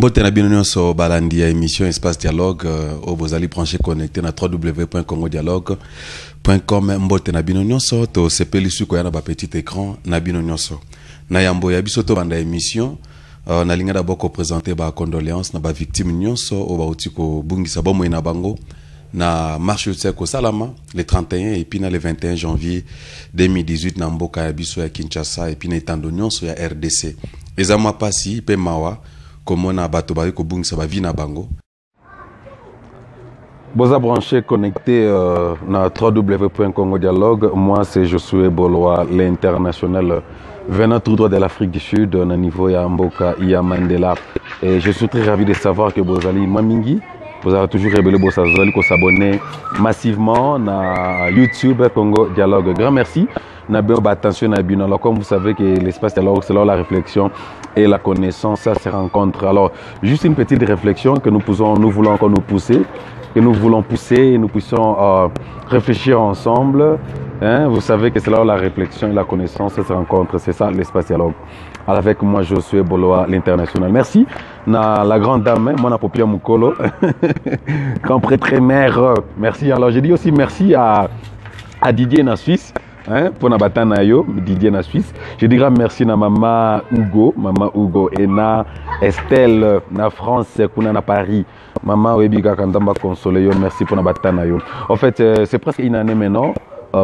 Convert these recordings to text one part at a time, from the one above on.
Mbote na bino nyonso balandi ya émission Espace Dialogue au bozali branché connecté na www.congodialogue.com. Mbote na bino nyonso to sepeli suko ya na ba petit écran na bino nyonso. Na yambo ya biso to banda émission na linga d'abord ko présenter ba condoléances na ba victime nyonso o ba utiko bungisa bomo ina bango na marche ko salama le 31 et puis na le 21 janvier 2018 na mboka ya biso ya Kinshasa et puis na itando nyonso ya RDC. Ezama pasi pe mawa komona bato bari ko bungisa ba vina bango. Boza branché connecté na www.congodialogue. Moi c'est Josué Boloa, l'international venant tout droit de l'Afrique du Sud, na niveau ya mboka ya Mandela. Et je suis très ravi de savoir que Bozali Mamingi, vous avez toujours révélé Bozali ko s'abonner massivement na YouTube Congo Dialogue. Grand merci. Attention. Alors comme vous savez que l'espace dialogue c'est là la réflexion et la connaissance ça se rencontre. Alors juste une petite réflexion que nous voulons encore nous pousser, que nous voulons pousser et nous puissions réfléchir ensemble. Hein? Vous savez que c'est là la réflexion et la connaissance se rencontrent. C'est ça l'espace dialogue. Alors avec moi Josué Boloa, l'international. Merci. Na la grande dame, moi na Popia Mukolo, grand prêtre mère. Merci. Alors je dis aussi merci à Didier na Suisse. Hein, pour na yo Didier na Suisse. Je dirais merci na maman Hugo et na Estelle na France kuna na Paris. Maman Webiga Kandamba consolé yo, merci pour na batana yo. En fait, c'est presque une année maintenant.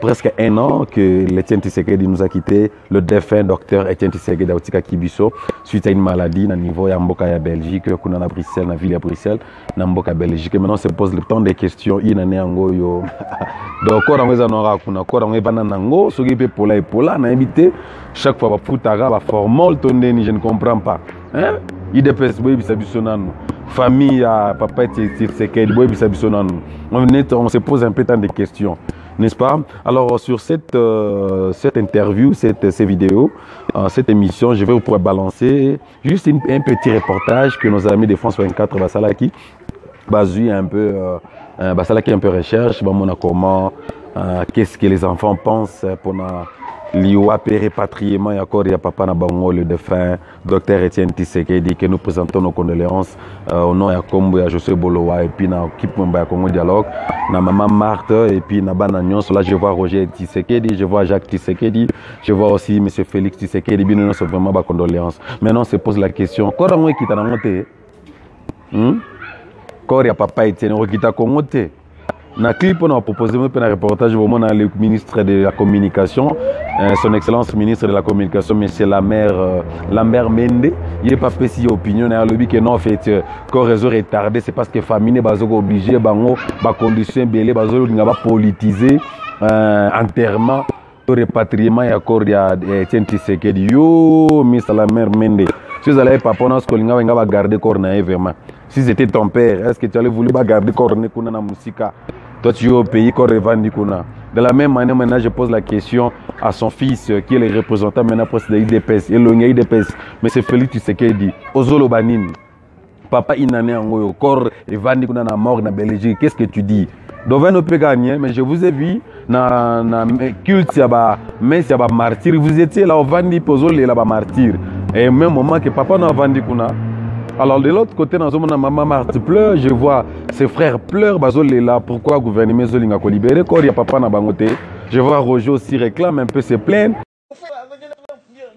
Presque un an que Etienne Tshisekedi nous a quitté, le défunt docteur Etienne Tshisekedi Autika Kibiso, suite à une maladie à niveau ya mboka ya Belgique, kuna na Bruxelles, na ville ya Bruxelles, na mboka Belgique. Maintenant se pose le temps des questions, il nane yango yo. Donc ko rangeza nora kuna ko rangé bana nango, soki pe pola et pola na invité chaque fois ba putara ba formol tondeni, je ne comprends pas. Hein? IDPS boy bisabiso nanu. Famille à papa Tshisekedi boy bisabiso nanu. On se pose un peu tant de questions. N'est-ce pas? Alors sur cette interview, ces vidéos, cette émission, je vais vous pouvoir balancer juste un petit reportage que nos amis de France 24 Basalaki basé un peu Basalaki un peu recherche, comment qu'est-ce que les enfants pensent pour l'IOA répatriement et accord ya papa na bango le défunt docteur Etienne Tshisekedi que nous présentons nos condoléances au nom ya Kombo ya Josué Boloa et puis na équipe ya Congo Dialogue na maman Marthe et puis na bana nyonso là je vois Roger Tshisekedi, je vois Jacques Tshisekedi, je vois aussi monsieur Félix Tshisekedi bino c'est vraiment ba condoléances. Maintenant on se pose la question ko rango kita na ngote ko ya papa Etienne o kita Congo te. Na clip on a proposé un reportage au moment le ministre de la communication, son excellence ministre de la communication, monsieur Lambert Mende, il n'est pas spécifié opinion na lobby que non en fait quand réseau retardé c'est parce que famille bazoko obligé bango ba condition belé bazolo nga ba politiser enterrement repatriement et accord ya Etienne Tshisekedi yo monsieur Lambert Mende. Si vous allez pas pendant ce que vous va garder corne vraiment. Si c'était ton père, est-ce que tu allais vouloir garder corne kuna na musika? Toi tu es au pays qu'on revendique kuna. De la même manière maintenant je pose la question à son fils qui est le représentant maintenant pour de l'IDPS, et l'ONG IDPS, mais c'est Félix Tshisekedi. Ozolo Banine. Papa inane angoyo corps revendique kuna na mort na Belgique. Qu'est-ce que tu dis? Dovin ne peut gagner, mais je vous ai vu na culte yaba messe yaba martyr. Vous étiez là au vandi pozole là ba martyr. Et même moment que papa n'a vendu kuna. Alors de l'autre côté dans ma maman Marthe pleure, je vois ses frères pleurent bazole là. Pourquoi gouvernement zolinga ko libérer quand il y a papa na bangote. Je vois Roger aussi réclame un peu ses plaintes.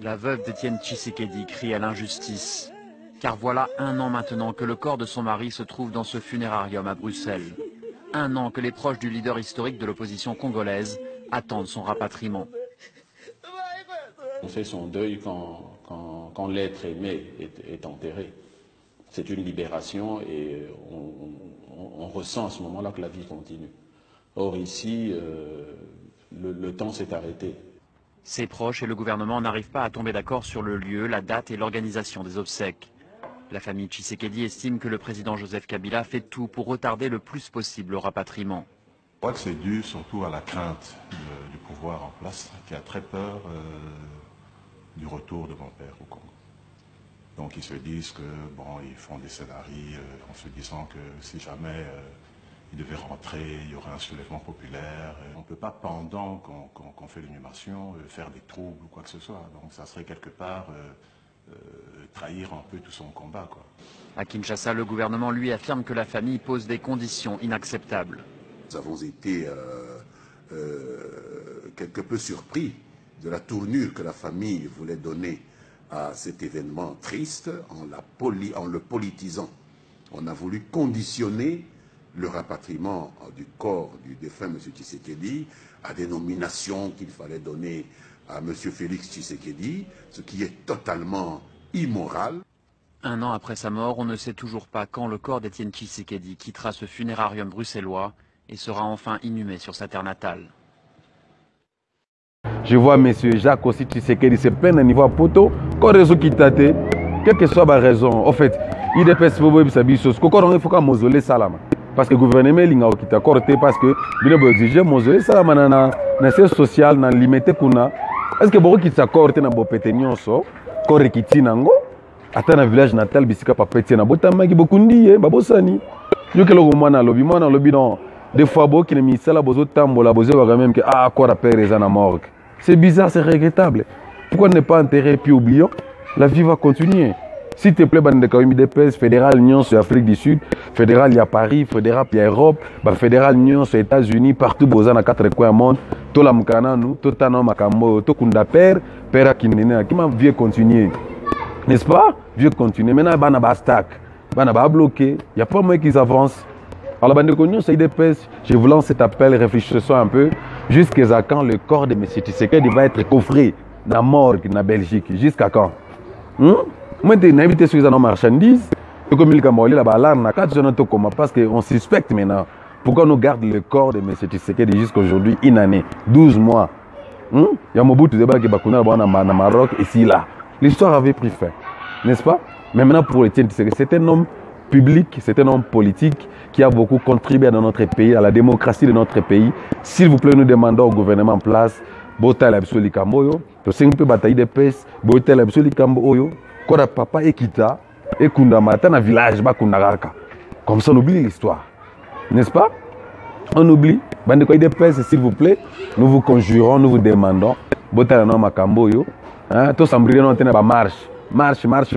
La veuve d'Etienne Tshisekedi crie à l'injustice. Car voilà un an maintenant que le corps de son mari se trouve dans ce funérarium à Bruxelles. Un an que les proches du leader historique de l'opposition congolaise attendent son rapatriement. On fait son deuil quand l'être aimé est enterré. C'est une libération et on ressent à ce moment-là que la vie continue. Or ici, le temps s'est arrêté. Ses proches et le gouvernement n'arrivent pas à tomber d'accord sur le lieu, la date et l'organisation des obsèques. La famille Tshisekedi estime que le président Joseph Kabila fait tout pour retarder le plus possible le rapatriement. Je crois que c'est dû surtout à la crainte du pouvoir en place qui a très peur du retour de mon père au Congo. Donc ils se disent que bon, ils font des scénarios en se disant que si jamais il devait rentrer, il y aurait un soulèvement populaire. On ne peut pas pendant qu'on fait l'inhumation faire des troubles ou quoi que ce soit. Donc ça serait quelque part trahir un peu tout son combat, quoi. À Kinshasa, le gouvernement lui affirme que la famille pose des conditions inacceptables. Nous avons été quelque peu surpris de la tournure que la famille voulait donner à cet événement triste en le politisant. On a voulu conditionner le rapatriement du corps du défunt M. Tshisekedi à des nominations qu'il fallait donner à M. Félix Tshisekedi, ce qui est totalement immoral. Un an après sa mort, on ne sait toujours pas quand le corps d'Étienne Tshisekedi quittera ce funérarium bruxellois et sera enfin inhumé sur sa terre natale. Je vois M. Jacques aussi Tshisekedi se plaindre à niveau à poto, quand réseau qui tate, quelle que soit ma raison, en fait, il dépêche il faut qu'un mausolée salama. Parce que le gouvernement est quitte corté parce que il a exigé mausolée salama na siège social na limité kuna. Est-ce que beaucoup qui s'accorde na bopete nyonso, coré qui tinango, ata na village natal bisika papeti na botama ki bokundi babosani. Yo ke lo mwana lobi non. Des fois beaucoup qui ne misala bozo tambola bozo quand même que ah quoi rappelle les ana morgue. C'est bizarre, c'est regrettable. Pourquoi ne pas enterrer puis oublions? La vie va continuer. S'il te plaît, bande de Kaoumi DPS, fédéral Union sur Afrique du Sud, fédéral il y a Paris, fédéral il y a Europe, fédéral Union sur États-Unis, partout boza na quatre coins du monde. Tout la mkana nous, tout tano makambo, tout kunda père akinene, qui m'a vie continuer. N'est-ce pas? Vie continuer. Maintenant bana ba stack, bana ba bloqué, il y a pas moyen qu'ils avancent. Alors bande de Union sur IDPS, je vous lance cet appel, réfléchissons un peu, jusqu'à quand le corps de M. Tshisekedi va être coffré dans la morgue na Belgique, jusqu'à quand? Moi, je n'ai pas sur les marchandises. Comme il y a là-bas, parce qu'on suspecte maintenant. Pourquoi nous garde le corps de M. Tshisekedi jusqu'à aujourd'hui, une année, 12 mois? Il y a Mobutu débat qui est au Maroc, ici, là. L'histoire avait pris fin, n'est-ce pas? Mais maintenant, pour Étienne Tshisekedi, c'est un homme public, c'est un homme politique qui a beaucoup contribué dans notre pays, à la démocratie de notre pays. S'il vous plaît, nous demandons au gouvernement en place, Bota la Bisoli Kamboyo, to 5 peu bataille de pes, Bota la Bisoli Kamboyo, Kora papa Ekita, et Kunda Mata na village, Bakundaraka. Comme ça, on oublie l'histoire. N'est-ce pas? On oublie. Bande de pes, s'il vous plaît, nous vous conjurons, nous vous demandons, Bota la Noma Kamboyo, tout s'embriller dans une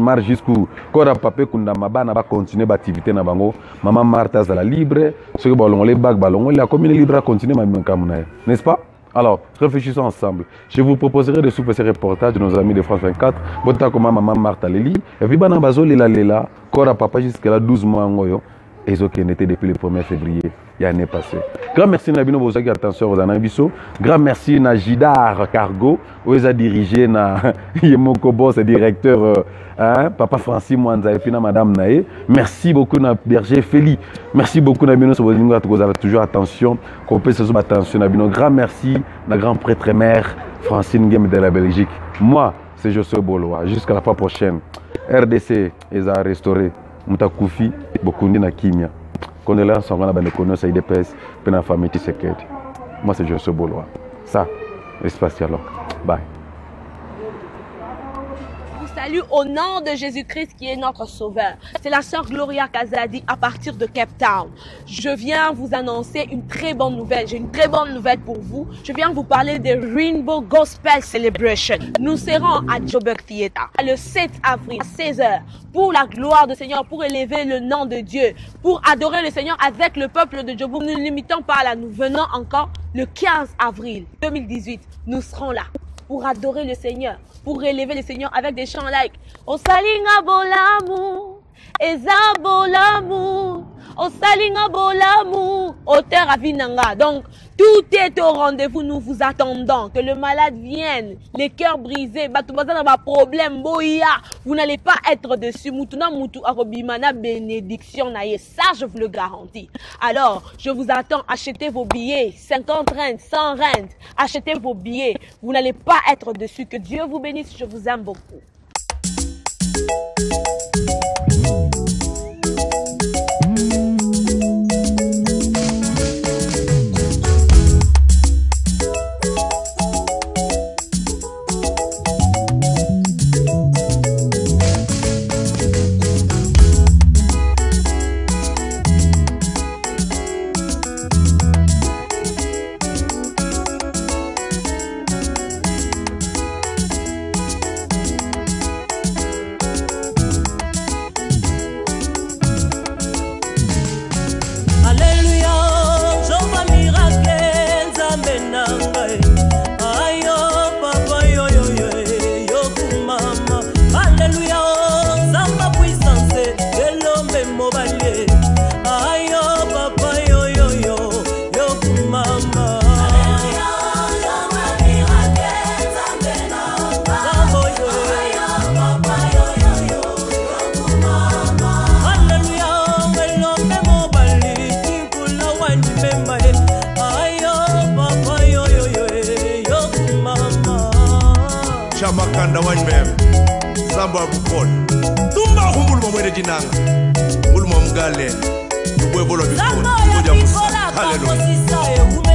marche jusqu'où Kora papa Kunda Mabana va continuer l'activité na bango. Maman Martha Zala libre, ceux qui ballon les bacs, ballon, la commune libre à continuer ma Kamunaï. N'est-ce pas? Alors, réfléchissons ensemble. Je vous proposerai de suivre ces reportages de nos amis de France 24. Bota comme maman Martha Leli. Et puis, Bana Bazo Lela, Kora Papa jusqu'à là 12 mois en Goyo. Et ce qui était depuis le 1er février, il y a l'année passée. Grand merci Nabino Bozaki, attention aux Anabiso. Grand merci na Jidar Cargo, où ils ont dirigé na Yemoko Boss, directeur Papa Francis Mwanza et puis na Madame Naé. Merci beaucoup na Berger Feli. Merci beaucoup Nabino Sobozino, vous avez toujours attention. Qu'on peut se soumettre attention Nabino. Grand merci na grand prêtre mère Francine Game de la Belgique. Moi, c'est Josué Boloa. Jusqu'à la fois prochaine. RDC, ils ont restauré. Mutakufi, Bokundi na Kimia. Condoléances en grande bande de ça IDPS, puis la famille Tshisekedi. Moi, c'est Josué Boloa. Ça, l'espace alors. Bye. Salut au nom de Jésus-Christ qui est notre sauveur. C'est la sœur Gloria Kazadi à partir de Cape Town. Je viens vous annoncer une très bonne nouvelle. J'ai une très bonne nouvelle pour vous. Je viens vous parler de Rainbow Gospel Celebration. Nous serons à Joburg Theater le 7 avril à 16h pour la gloire du Seigneur, pour élever le nom de Dieu, pour adorer le Seigneur avec le peuple de Joburg. Nous ne limitons pas là. Nous venons encore le 15 avril 2018. Nous serons là pour adorer le Seigneur, pour élever le Seigneur avec des chants like Osalinga bolamu, Eza bolamu, Osalinga bolamu, Oter avinanga. Donc, tout est au rendez-vous, nous vous attendons. Que le malade vienne, les cœurs brisés, problème, vous n'allez pas être dessus. Mutuna mutu arobimana bénédiction naye. Ça, je vous le garantis. Alors, je vous attends, achetez vos billets, 50 rentes, 100 rentes. Achetez vos billets. Vous n'allez pas être dessus. Que Dieu vous bénisse, je vous aime beaucoup. Chamakanda Wanmem, Samba Bukol, Tumba Humbul Jinanga, Ulmom Gale, Hallelujah.